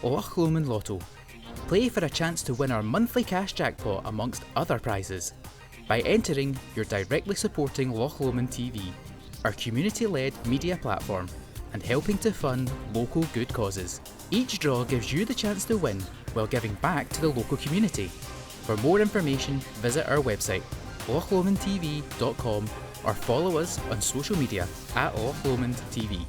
Loch Lomond Lotto. Play for a chance to win our monthly cash jackpot amongst other prizes. By entering, you're directly supporting Loch Lomond TV, our community-led media platform, and helping to fund local good causes. Each draw gives you the chance to win while giving back to the local community. For more information, visit our website, lochlomondtv.com, or follow us on social media at Loch Lomond TV.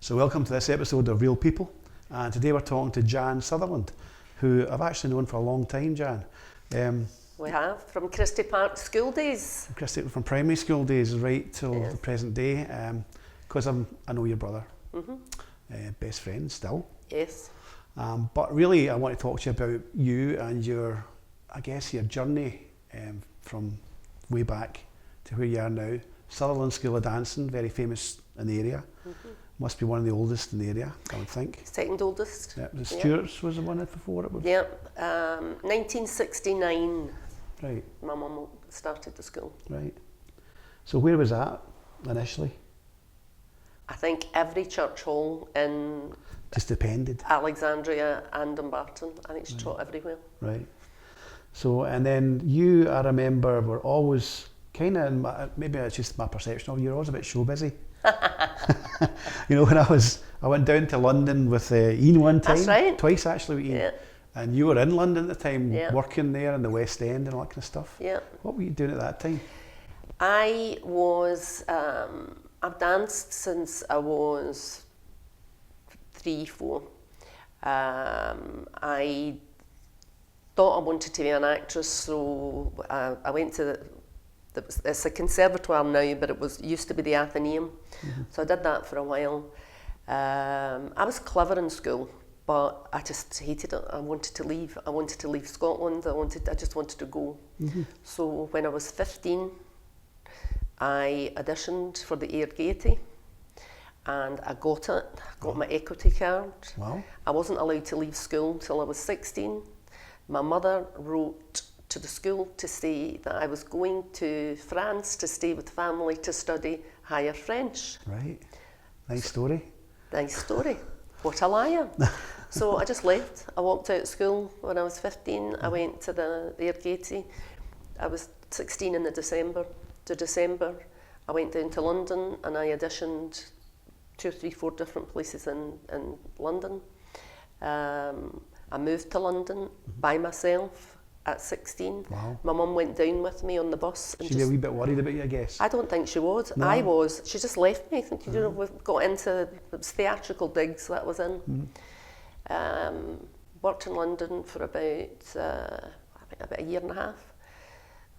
So welcome to this episode of Real People, and today we're talking to Jan Sutherland, who I've actually known for a long time, Jan. We have, from Christie Park school days. From primary school days right till the present day, because I know your brother, best friend still. Yes. But really I want to talk to you about you and your journey from way back to where you are now. Sutherland School of Dancing, very famous in the area. Must be one of the oldest in the area, I would think. Second oldest. Yeah, the Stewarts was the one before it was. Yeah, 1969. Right. My mum started the school. Right. So where was that initially? I think every church hall in Just depended. Alexandria and Dumbarton. I think it's taught everywhere. Right. So, and then you, I remember, were always kind of, maybe it's just my perception of you, you're always a bit show busy. You know, when I went down to London with Ian one time. That's right. Twice actually with Ian. Yeah. And you were in London at the time, Yeah. working there in the West End and all that kind of stuff. Yeah. What were you doing at that time? I was, I've danced since I was 3, 4. I thought I wanted to be an actress, so I went to it's a conservatoire now, but it used to be the Athenaeum. So I did that for a while. I was clever in school, but I just hated it. I wanted to leave. I wanted to leave Scotland. I just wanted to go. So when I was 15, I auditioned for the Air Gaiety, and I got it. I got my equity card. Wow. I wasn't allowed to leave school till I was 16. My mother wrote to the school to say that I was going to France to stay with family to study higher French. Right. Nice story. Nice story. What a liar. So I just left. I walked out of school when I was 15. I went to the Air Gaiety. I was 16 in December. I went down to London and I auditioned 2, 3, 4 different places in London. I moved to London by myself at 16. Wow. My mum went down with me on the bus. And She'd be a wee bit worried about you, I guess. I don't think she was. No. I was. She just left me. I think, you know, we've got into it was theatrical digs that I was in. Worked in London for about a year and a half.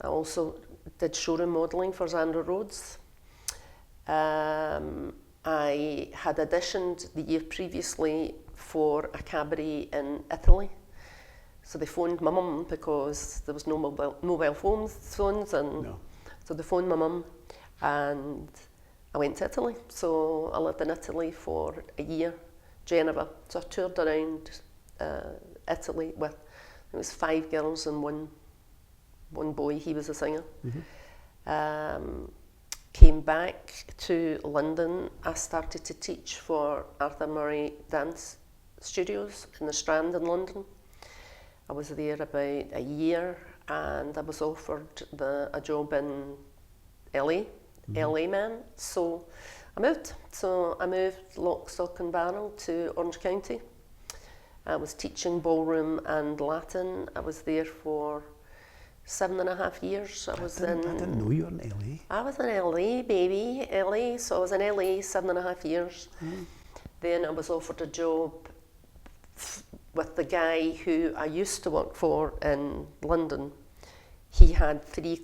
I also did showroom modelling for Xandra Rhodes. I had auditioned the year previously for a cabaret in Italy. So they phoned my mum because there was no mobile phones and No. so they phoned my mum and I went to Italy. So I lived in Italy for a year, Geneva. So I toured around Italy with, it was 5 girls and one boy, he was a singer. Came back to London. I started to teach for Arthur Murray Dance Studios in the Strand in London. I was there about a year and I was offered a job in LA, LA man. So I moved. So I moved lock, stock and barrel to Orange County. I was teaching ballroom and Latin. I was there for 7.5 years. I didn't know you were in LA. I was in LA, baby, LA. So I was in LA 7.5 years. Then I was offered a job with the guy who I used to work for in London. He had 3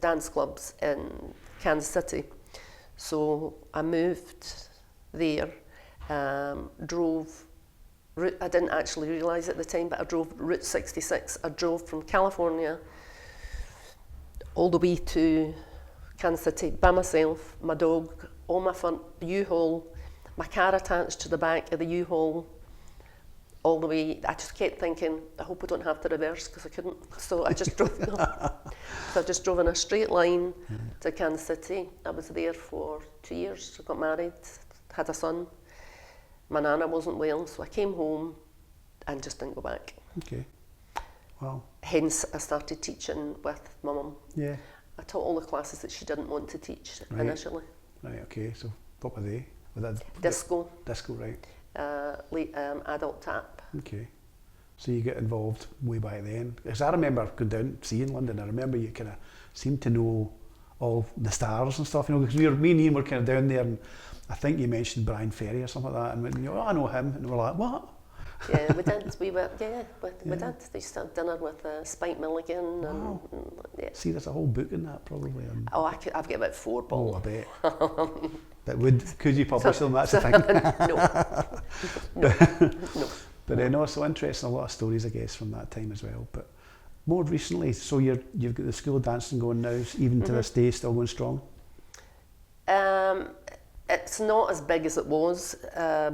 dance clubs in Kansas City. So I moved there, I didn't actually realise at the time, but I drove Route 66. I drove from California all the way to Kansas City by myself, my dog, all my fun, U-Haul, my car attached to the back of the U-Haul, all the way. I just kept thinking, I hope I don't have to reverse, because I couldn't. So I just drove. So I just drove in a straight line to Kansas City. I was there for 2 years. I got married, had a son. My nana wasn't well, so I came home and just didn't go back. Okay. Wow. Hence, I started teaching with my mum. Yeah. I taught all the classes that she didn't want to teach initially. Right. Okay. So what were they? Disco. Disco, right. Adult tap. Okay. So you get involved way back then. Because I remember going down, seeing London, I remember you kind of seemed to know all the stars and stuff, because me and Ian were kind of down there, and I think you mentioned Brian Ferry or something like that, and went, I know him, and we're like, what? Yeah, we did. We did. They used to have dinner with Spike Milligan. Wow. And yeah. See, there's a whole book in that probably. I've got about 4 balls. Oh, I bet. But could you publish them? That's the thing. No. But no, so interesting, a lot of stories, I guess, from that time as well. But more recently, so you've got the School of Dancing going now, even to this day, still going strong? It's not as big as it was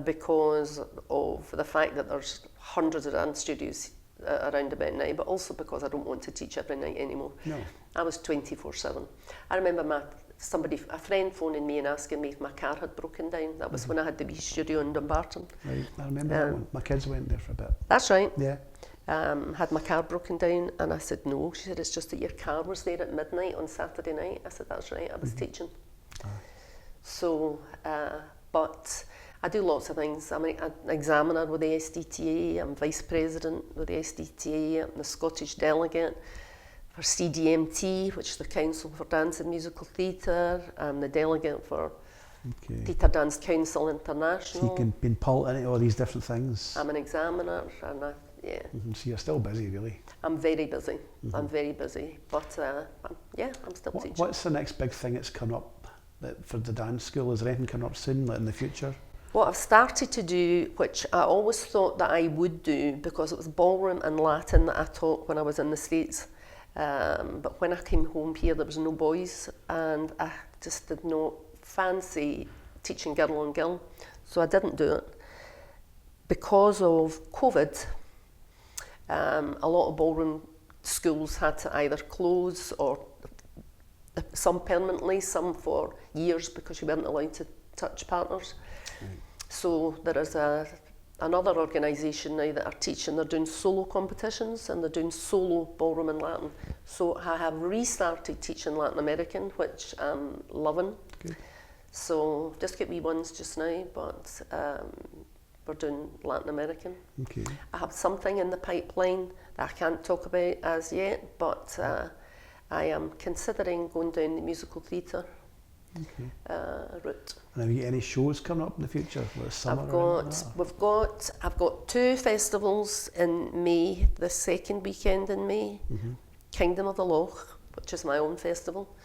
because of the fact that there's hundreds of dance studios around about now, but also because I don't want to teach every night anymore. No. I was 24/7. I remember a friend phoning me and asking me if my car had broken down. That was when I had the wee studio in Dumbarton. Right, I remember that one. My kids went there for a bit. That's right. Yeah. Had my car broken down, and I said no. She said, it's just that your car was there at midnight on Saturday night. I said, that's right, I was teaching. So, but I do lots of things. I'm an examiner with the SDTA, I'm vice president with the SDTA, I'm the Scottish delegate for CDMT, which is the Council for Dance and Musical Theatre. I'm the delegate for Theatre Dance Council International. So you've been pulled into all these different things. I'm an examiner, and So you're still busy, really. I'm very busy. I'm very busy, but I'm still teaching. What's the next big thing that's come up for the dance school? Is there anything coming up soon, like in the future? What I've started to do, which I always thought that I would do, because it was ballroom and Latin that I taught when I was in the States. But when I came home here, there was no boys, and I just did not fancy teaching girl on girl, so I didn't do it. Because of COVID, a lot of ballroom schools had to either close or some permanently, some for years, because you weren't allowed to touch partners. So there is another organisation now that are teaching. They're doing solo competitions, and they're doing solo ballroom and Latin. So I have restarted teaching Latin American, which I'm loving. Good. So just get wee ones just now, but we're doing Latin American. Okay. I have something in the pipeline that I can't talk about as yet, but I am considering going down the musical theatre route. And have you any shows coming up in the future? Summer I've got 2 festivals in May, the second weekend in May. Kingdom of the Loch, which is my own festival.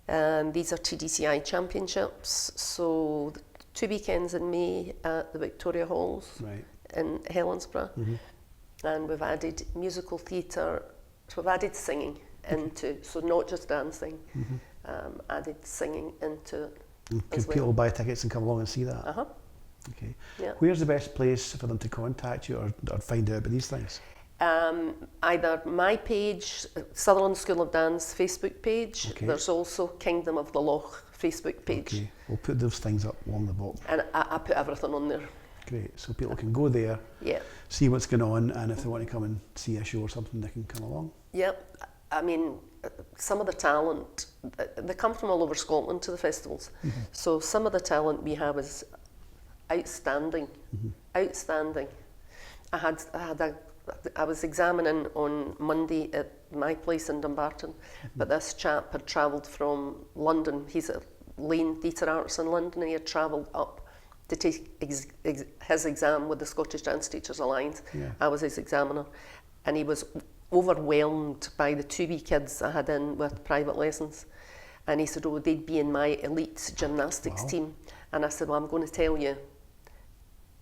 These are TDCI championships, so 2 weekends in May at the Victoria Halls in Helensburgh. And we've added musical theatre, so we've added singing into, so not just dancing, added singing into it. Can people buy tickets and come along and see that? Okay. Yeah. Where's the best place for them to contact you or find out about these things? Either my page, Sutherland School of Dance Facebook page. There's also Kingdom of the Loch Facebook page. Okay, we'll put those things up along the bottom. And I put everything on there. Great, so people can go there, see what's going on, and if they want to come and see a show or something, they can come along. Yep, I mean, some of the talent, they come from all over Scotland to the festivals. So some of the talent we have is outstanding, outstanding. I was examining on Monday at my place in Dumbarton, but this chap had travelled from London. He's at Lane Theatre Arts in London, and he had travelled up to take his exam with the Scottish Dance Teachers Alliance. Yeah. I was his examiner, and he was overwhelmed by the 2 wee kids I had in with private lessons. And he said, oh, they'd be in my elite gymnastics team. And I said, well, I'm going to tell you,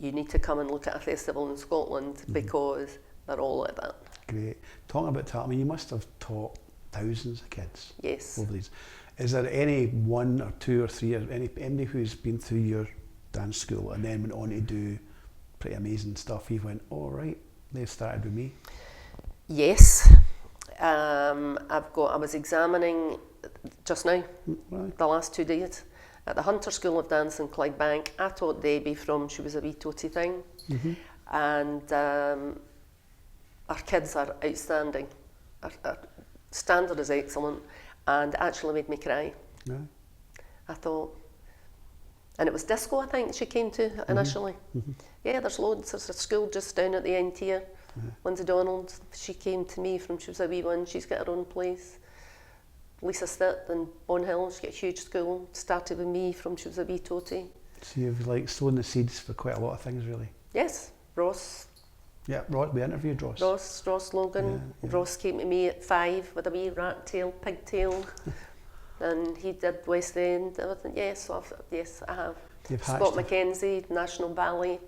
you need to come and look at a festival in Scotland because they're all like that. Great. Talking about talent, I mean, you must have taught thousands of kids. Yes. Over these. Is there any 1 or 2 or 3 or anybody who's been through your dance school and then went on to do pretty amazing stuff? You went, oh right, they started with me. Yes. I was examining just now, the last 2 days, at the Hunter School of Dance in Clydebank. I taught Debbie from she was a wee toty thing. And our kids are outstanding. Our standard is excellent, and it actually made me cry. Yeah. I thought, and it was disco, I think, she came to initially. Yeah, there's loads. There's a school just down at the end here, Lindsay Donald. She came to me from she was a wee one. She's got her own place. Lisa Stitt in Bonhill, she's got a huge school. Started with me from she was a wee toty. So you've like sown the seeds for quite a lot of things, really. Yes, Ross. Yeah, we interviewed Ross. Ross Logan. Yeah. Ross came to me at 5 with a wee rat tail, pigtail, and he did West End. Everything. Yes, I have. You've Scott hatched Mackenzie, National Ballet,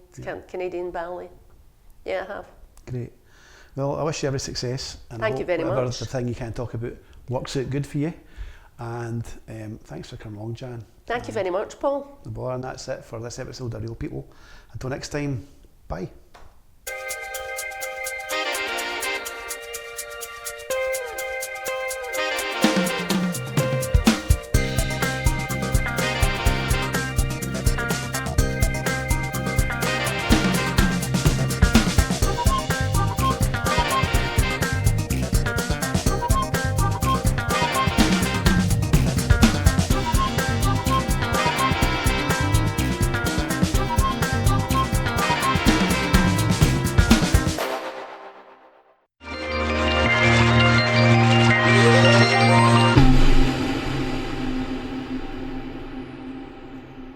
Canadian Ballet. Yeah, I have. Great. Well, I wish you every success. And Thank you very whatever much. the thing you can't talk about works out good for you. And thanks for coming along, Jan. Thank you very much, Paul. And that's it for this episode of Real People. Until next time, bye.